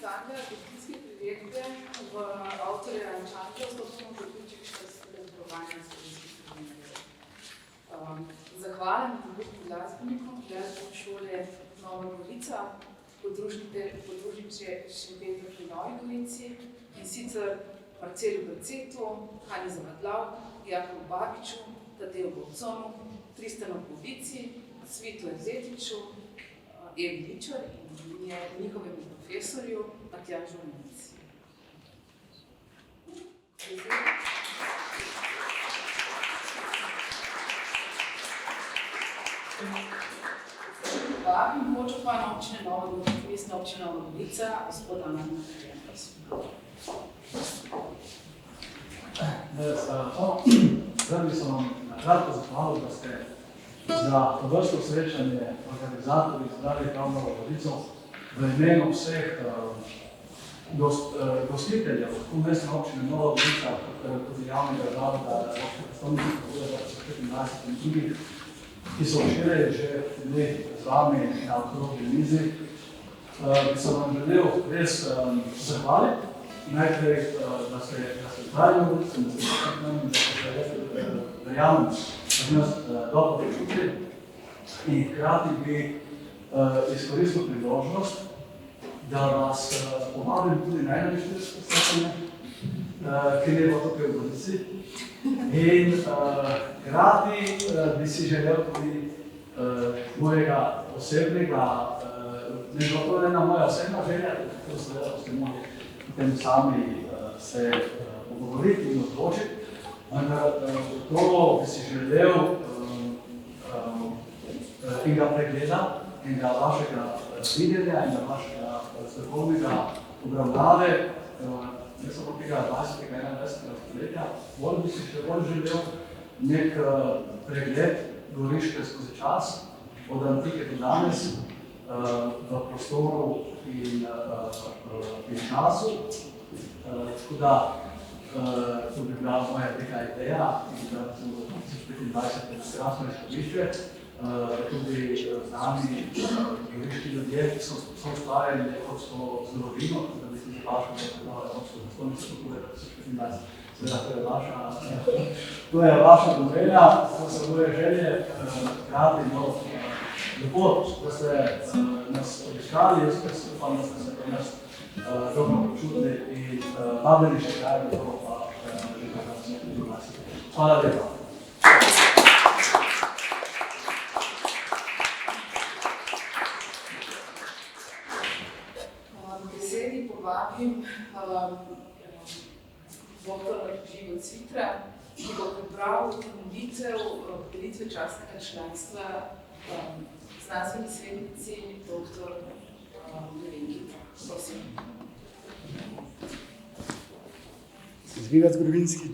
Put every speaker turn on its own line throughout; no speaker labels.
Tanja, Gostinske priredbe v avtorja Čanča, s to smo zaključili še razpredovanje slovenskih priredbe. Zahvalim tudi glasbenikom glasbene šole Nova Gorica, podružniče Šempetra pri Novi Gorici, in sicer Marcelu Bercetu, Hani Zavadlav, Jakobu Babiču, Tadeju Bovconu, Tristanu Povici, Svitu Erzetiču, Evi Ličar in njihovemu profesorju Matjažu Menici. Vabim podžupana občine Nova Gorica, mestna občina Nova Gorica, gospoda Marina Ferjana.
Zdaj bi se vam nakratko zahvalil, da ste za to vrsto srečanje organizatorji izbrali prav Novo Gorico v imenu vseh gostiteljev, tako mestne občine Nova Gorica, tudi javnega zavoda, predstavnikov pobude 2025 in drugih, ki so včeraj že bili z vami na okrogli mizi. Bi se vam želel res zahvaliti. Najprej, da ste zdaj v Gorici, da ste verjamem, da nas dobro počutili. In hkrati bi izkoristil priložnost, da vas povabim tudi na 41. srečanje, ki je bilo tukaj v Gorici. In hkrati bi si želel tudi mojega osebnega, ne bo to ena moja osebna želja, tako seveda boste mogli potem sami se pogovoriti in odločiti, vendar to bi si želel tega pregleda, tega vašega videnja in vašega strokovnega obravnave, ne samo tega 20. in 21. stoletja, bolj bi si še bolj želel nek pregled Goriške skozi čas, od antike do danes, v prostoru in času. Tako da to bi bila moja neka ideja in da smo 2025 krasno izhodišče, tudi z znani geološki ljudje, ki so ustvarjali evropsko zgodovino, da bi se zapašali, da je evropsko zgodovino, to je vaša domena, to so moje želje, hkrati, lepo, da ste nas obiskali, jaz upam, da ste se pri nas dobro počutili in vabili še kaj, da to pa že hvala lepa.
K besedi povabim dr. Žigo Cvitra, ki bo pripravil ustanovitev podelitve častnega članstva znanstveni svetnici dr. Nevenki. Prosim.
Zveza zgodovinskih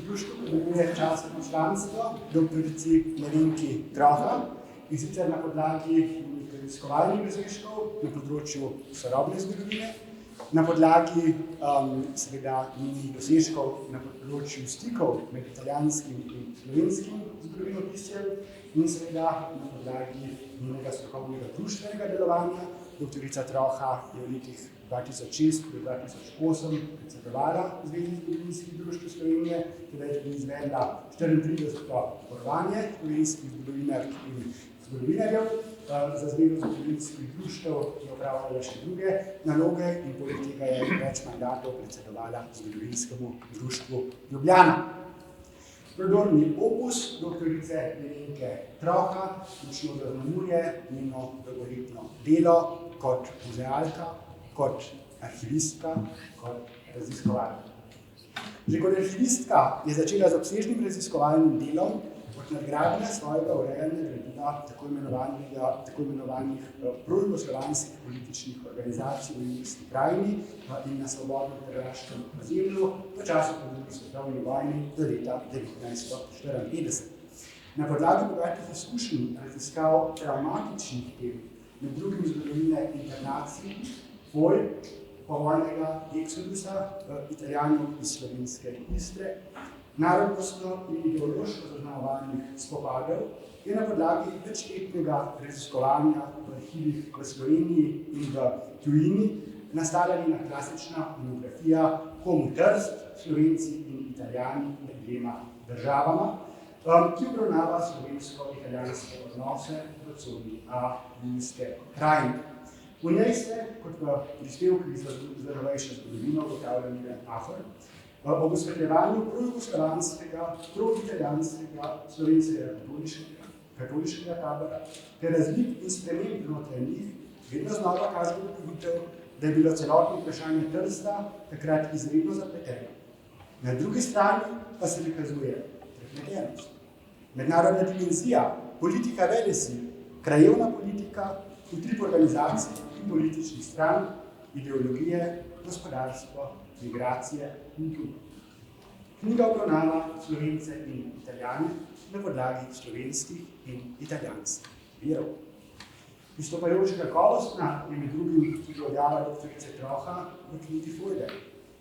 društv podeljuje častno članstvo doktorici Nevenki Troha, in sicer na podlagi raziskovalnih raziskav na področju sodobne zgodovine, na podlagi seveda njenih dosežkov na področju stikov med italijanskim in slovenskim zgodovinopisjem in seveda na podlagi njenega strokovnega društvenega delovanja. Doktorica Troha je v letih 2006 do 2008 predsedovala Zvezi zgodovinskih društev Slovenije, teda je tudi izvedla 34. porovanje slovenskih zgodovinark in zgodovinarjev. Za Zvezo zgodovinskih društev je opravljala še druge naloge in poleg tega je več mandatov predsedovala Zgodovinskemu društvu Ljubljana. Prodorni opus doktorice Nevenke Troha močno zaznamuje njeno dolgoletno delo kot muzealka, kot arhivistka, kot raziskovalka. Že kot arhivistka je začela z obsežnim raziskovalnim delom kot nadgradnja svojega urejanja gradiva tako imenovanih projugoslovanskih političnih organizacij v Ilirski krajini in na svobodnem hrvaškem ozemlju v času po drugi svetovni vojni do leta 1954. Na podlagi bogatih izkušenj raziskav travmatičnih tem, med drugim zgodovine internacij, vojn, povojnega eksodusa Italijanov iz slovenske Istre, narodnostno in ideološko zaznamovalnih spopadov je na podlagi večletnega raziskovanja v arhivih v Sloveniji in v tujini nastala njena klasična monografija Komu Trst, Slovenci in Italijani med dvema državama, ki obravnava slovensko-italijanske odnose v coni Ilirske krajine. V njej se, kot v prispevkih za novejšo zgodovino, ugotavlja Miran Afer, ob osvetljevanju projugoslovanskega, proitalijanskega, slovenskega katoliškega tabora ter razlik in sprememb znotraj njih, vedno znova kaže ugotovitev, da je bilo celotno vprašanje Trsta takrat izredno zapleteno. Na drugi strani pa se prikazuje prepletenost. Mednarodna dimenzija, politika velesil, krajevna politika, utrip organizacij in političnih stran, ideologije, gospodarstvo, migracije in drugo. Knjiga obravnava Slovence in Italijane na podlagi slovenskih in italijanskih virov. Izstopajoče kakovostna je med drugim tudi objava doktorice Troha v knjigi Fojder,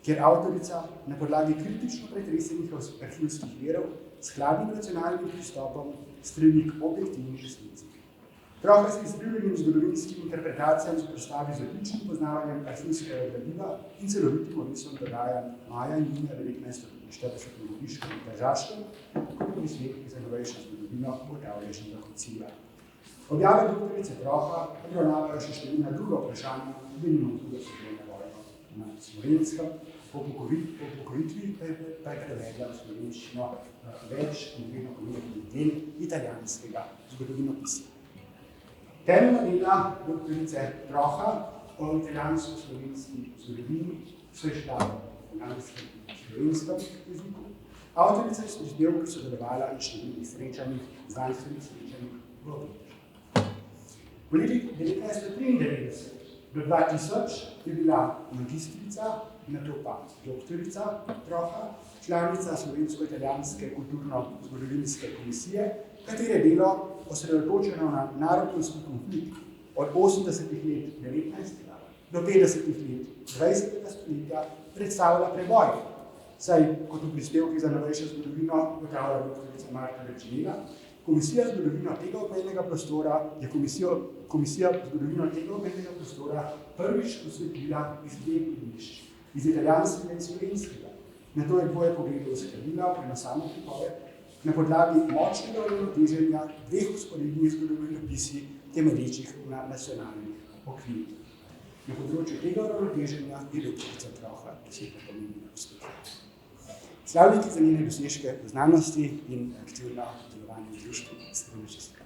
kjer avtorica na podlagi kritično pretresenih arhivskih virov s hladnim racionalnim pristopom stremi k objektivni resnici. Troha se izbriljenim zgodovinskim interpretacijam predstavi z odličnim poznavanjem arhivskega gradiva in celovitim opisom dogajanj maja in junija 1940 v Goriškem in Tržaškem, kot prispevki za novejšo zgodovino ugotavljašnjega koncilija. Objave doktorice Troha obravnavajo še številna druga vprašanja, denimo drugo svetovno vojno na Slovenskem, po upokojitvi pa je prevedla v slovenščino več in vedno pomembnih del italijanskega zgodovinopisja. Temeljna dela doktorice Troha o italijansko-slovenski zgodovini so izšla v italijanskem in slovenskem jeziku. Avtorica je s prispevki sodelovala in številnih srečanjih, znanstvenih srečanjih v Obrežju. V letih 1993 do 2000 je bila magistrica, nato pa doktorica Troha, članica Slovensko-italijanske kulturno-zgodovinske komisije, katere delo osredotočeno na narodnostni konflikt od 80-ih let 19. do 50-ih let 20. stoletja predstavlja preboj, saj kot v prispevkih za novejšo zgodovino ugotavlja doktorica Marta Rečinila, Komisija za zgodovino tega obmejnega prostora je komisija za zgodovino tega obmejnega prostora prvič osvetlila iz dveh gledišč, iz italijanskega in slovenskega. Nato je dvoje pogledov uskladila v eno samo pripoved na podlagi močnega uravnoteženja dveh vzporednih zgodovinopisi temelječih na nacionalnih okvirih. Na področju tega uravnoteženja je doktorica Troha dosegla pomembne uspehe. Slavniki za njene dosežke v znanosti in aktivno delovanje v društvu. Strojno čestitke.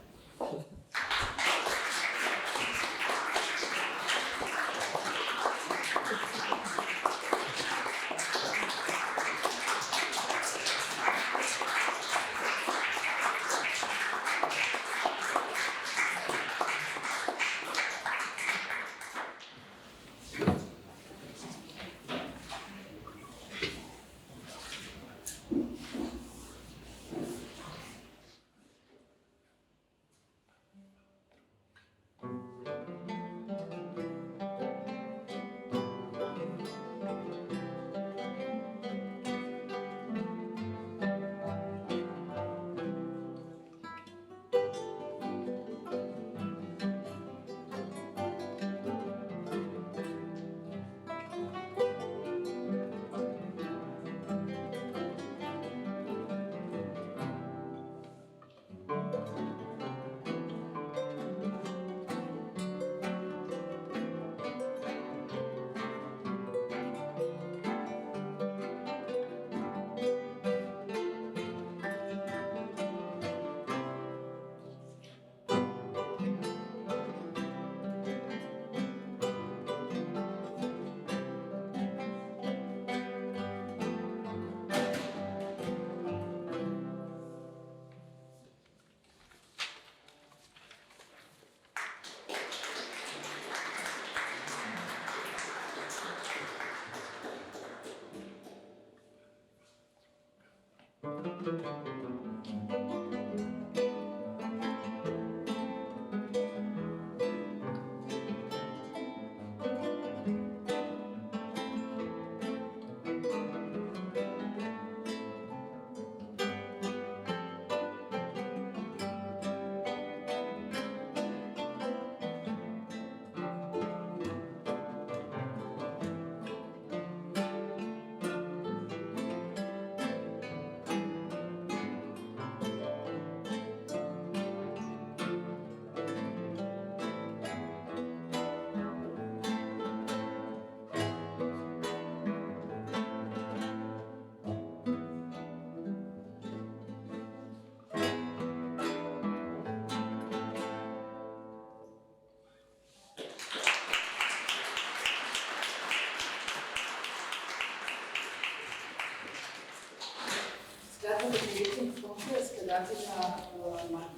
Skladno z devetimi funkcije skladatelja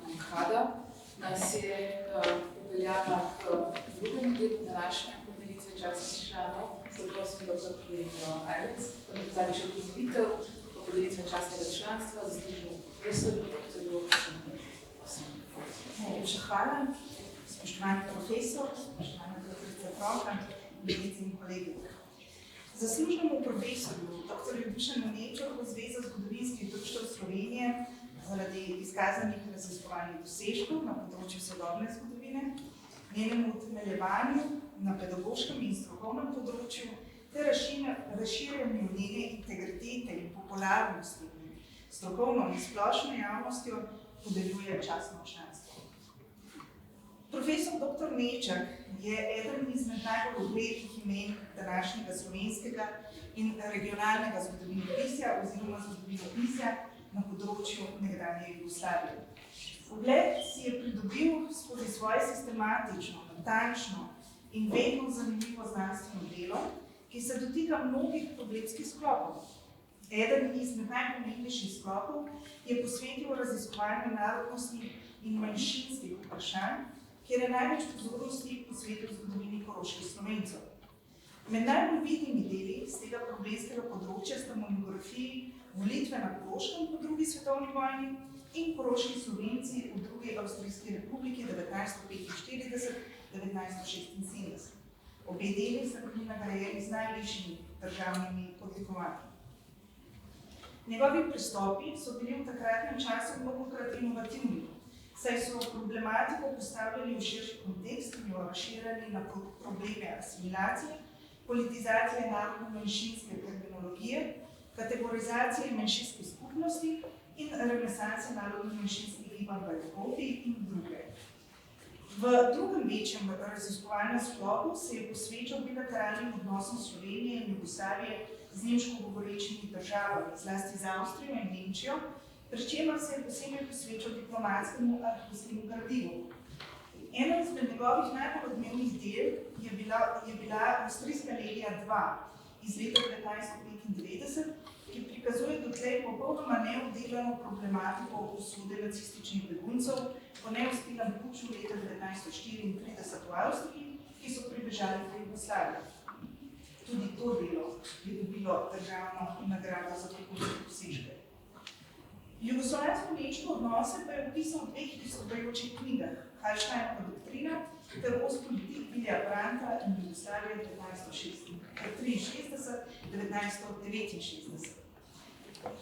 Mankhada nas je popeljala k drugemu delu današnje podelitve častnih članov. Zaprosim dr. Klinijo Ajlec, da bi zadnji še pozivitev podelitve častnega članstva zaslužnemu profesorju dr.
Najlepša hvala, spoštovani profesor, spoštovana doktorica Troha, kolegice in kolegi. Zaslužnemu profesorju dr. Dušanu Nečaku Zveza zgodovinskih društev Slovenije zaradi izkazanih raziskovalnih dosežkov na področju sodobne zgodovine, njenemu utemeljevanju na pedagoškem in strokovnem področju ter razširjanju njene integritete in popularnosti strokovno in splošno javnostjo podeljuje častno članstvo. Profesor dr. Nečak je eden izmed najbolj uglednih imen današnjega slovenskega in regionalnega zgodovinopisja oziroma zgodovinopisja na področju nekdanje Jugoslavije. Ugled si je pridobil skozi svoje sistematično, natančno in vedno zanimivo znanstveno delo, ki se dotika mnogih problemskih sklopov. Eden izmed najpomembnejših sklopov je posvetil raziskovanju narodnostnih in manjšinskih vprašanj, kjer je največ pozornosti posvetil zgodovini koroških Slovencev. Med najbolj vidnimi deli z tega problemskega področja sta monografiji Volitve na Koroškem po drugi svetovni vojni in Koroški Slovenci v drugi Avstrijski republiki 1945-1976. Obe deli sta bili nagrajeni z najvišjimi državnimi odlikovanji. Njegovi pristopi so bili v takratnem času mnogokrat inovativni. saj so problematiko postavljali v širši kontekst in jo razširjali na probleme asimilacije, politizacije narodno-manjšinske terminologije, kategorizacije manjšinskih skupnosti in renesanse narodno-manjšinskih gibanj v Evropi in druge. V drugem večjem raziskovalnem sklopu se je posvečal bilateralnim odnosom Slovenije in Jugoslavije z nemško govorečimi državami, zlasti z Avstrijo in Nemčijo, pri čemer se je posebej posvečal diplomatskemu arhivskemu gradivu. Eno izmed njegovih najbolj odmevnih del je bila Avstrijska legija 2 iz leta 1995, ki prikazuje dotlej popolnoma neobdelano problematiko usode nacističnih beguncev po neuspelem puču leta 1934 v Avstriji, ki so pribežali v Jugoslavijo. Tudi to delo je dobilo državno nagrado za vrhunske dosežke. Jugoslovansko-nemške odnose pa je opisal v 2 izstopajočih knjigah, Hallsteinova doktrina ter Ostpolitik Vilija Brandta in Jugoslavija 1963-1969.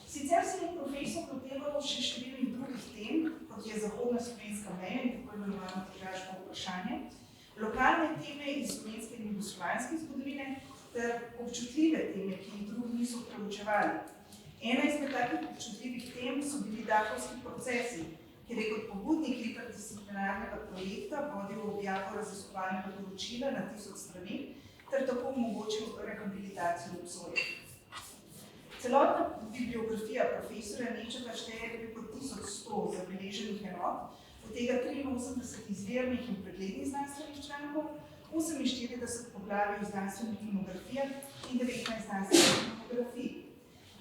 Sicer se je profesor loteval še številnih drugih tem, kot je zahodna slovenska meja in tako imenovano tržaško vprašanje, lokalne teme iz slovenske in jugoslovanske zgodovine ter občutljive teme, ki jih drugi niso preučevali. Ena izmed takih občutljivih tem so bili Dachauski procesi, kjer je kot pobudnik interdisciplinarnega projekta vodil objavo raziskovalnega poročila na 1000 strani ter tako omogočil rehabilitacijo obsojenih. Celotna bibliografija profesorja Nečaka šteje preko 1100 zabeleženih enot, od tega 83 izvirnih in preglednih znanstvenih člankov, 48 poglavij v znanstvenih monografijah in 19 znanstvenih monografij.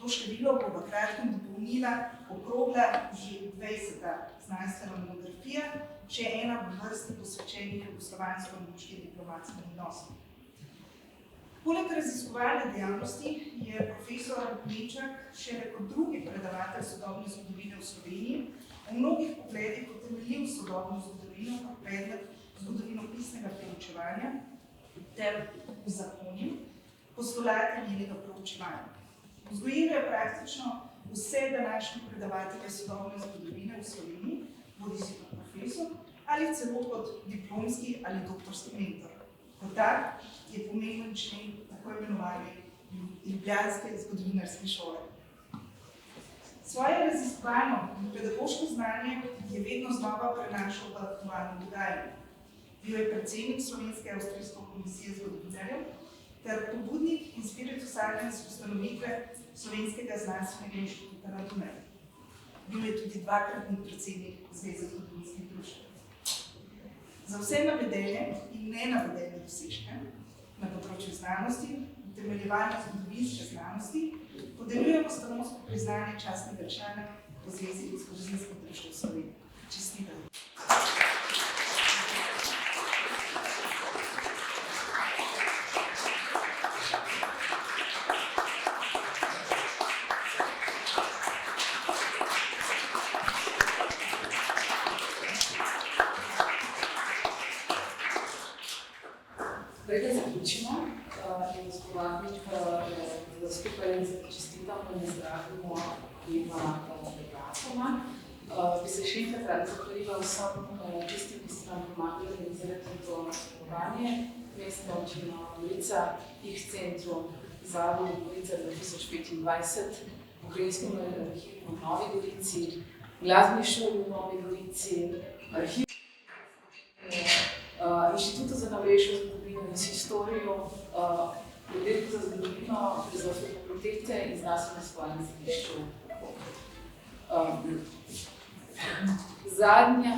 To število bo v kratkem dopolnila okrogla že 20. znanstvena monografija, še ena v vrsti posvečenih jugoslovansko-nemškim diplomatskim odnosom. Poleg raziskovalne dejavnosti je profesor Nečak šele kot drugi predavatelj sodobne zgodovine v Sloveniji v mnogih pogledih utemeljil sodobno zgodovino kot predmet zgodovinopisnega preučevanja ter uzakonil postulate njenega preučevanja. Vzgojil je praktično vse današnje predavatelje sodobne zgodovine v Sloveniji, bodisi kot profesor ali celo kot diplomski ali doktorski mentor. Kot tak je pomemben člen tako imenovane ljubljanske zgodovinarske šole. Svoje raziskovalno in pedagoško znanje je vedno znova prenašal v aktualno dogajanje. Bil je predsednik Slovenske avstrijske komisije zgodovinarjev ter pobudnik in spiritus agens ustanovitve Slovenskega znanstvenega inštituta na Dunaju. Bil je tudi dvakratni predsednik Zveze zgodovinskih društev. Za vse navedene in nenavedene dosežke na področju znanosti, utemeljevanja zgodovinske znanosti, podeljujemo stanovsko priznanje častnega člana v Zvezi zgodovinskih društev Slovenije. Čestitam.
Preden zaključimo, je gospod Vahnič, da skupaj čestitamo in zdravimo ima Glasoma. Bi se še enkrat rada zahvalila vsem tistim, ki so nam pomagali organizirati to sodelovanje. Mestna občina Gorica, X centru Zavod Gorica 2025, Pokrajinskem arhivu v Novi Gorici, Glasbeni šoli v Novi Gorici, arhiv Inštitutu za novejšo zgodovino in historijo, Oddelku za zgodovino Filozofske fakultete in Znanstveno-raziskovalnem središču. Zadnja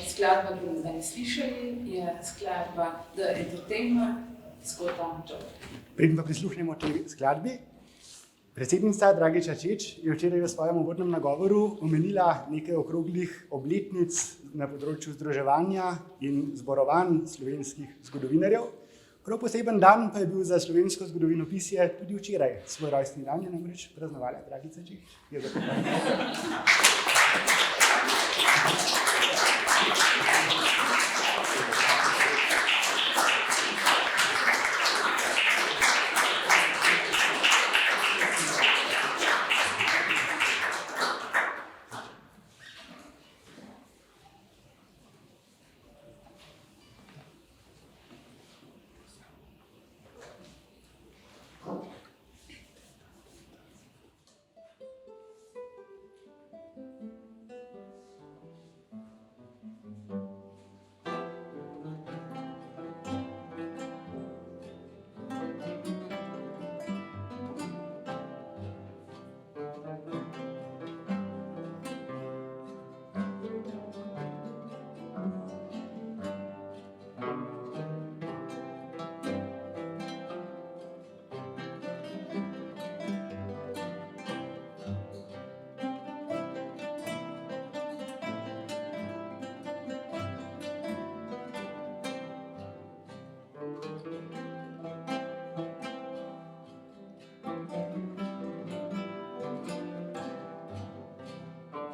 skladba, ki bomo zdaj slišali, je skladba The Entertainer Scotta Joe.
Preden pa prisluhnemo tej skladbi, predsednica Dragica Čeč je včeraj v svojem uvodnem nagovoru omenila nekaj okroglih obletnic na področju združevanja in zborovanj slovenskih zgodovinarjev. Prav poseben dan pa je bil za slovensko zgodovinopisje tudi včeraj. Svoj rojstni dan je namreč praznovala Dragica Čeč. Je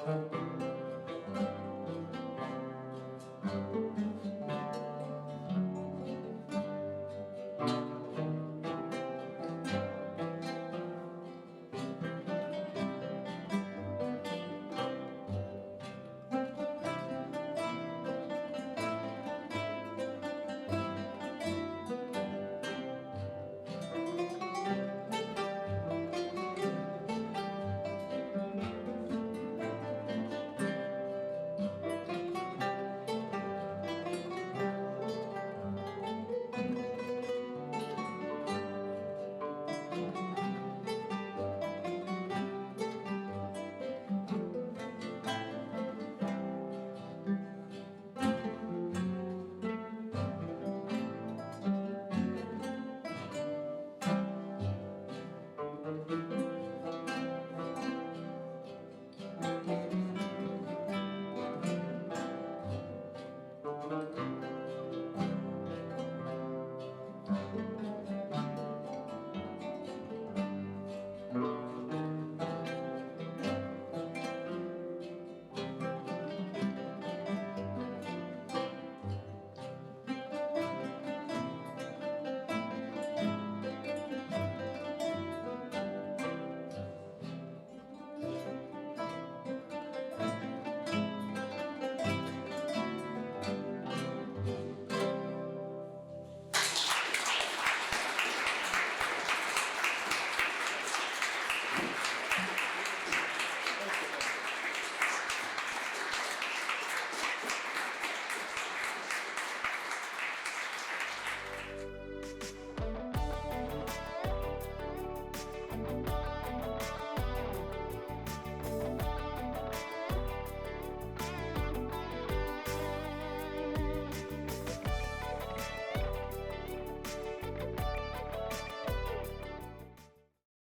Thank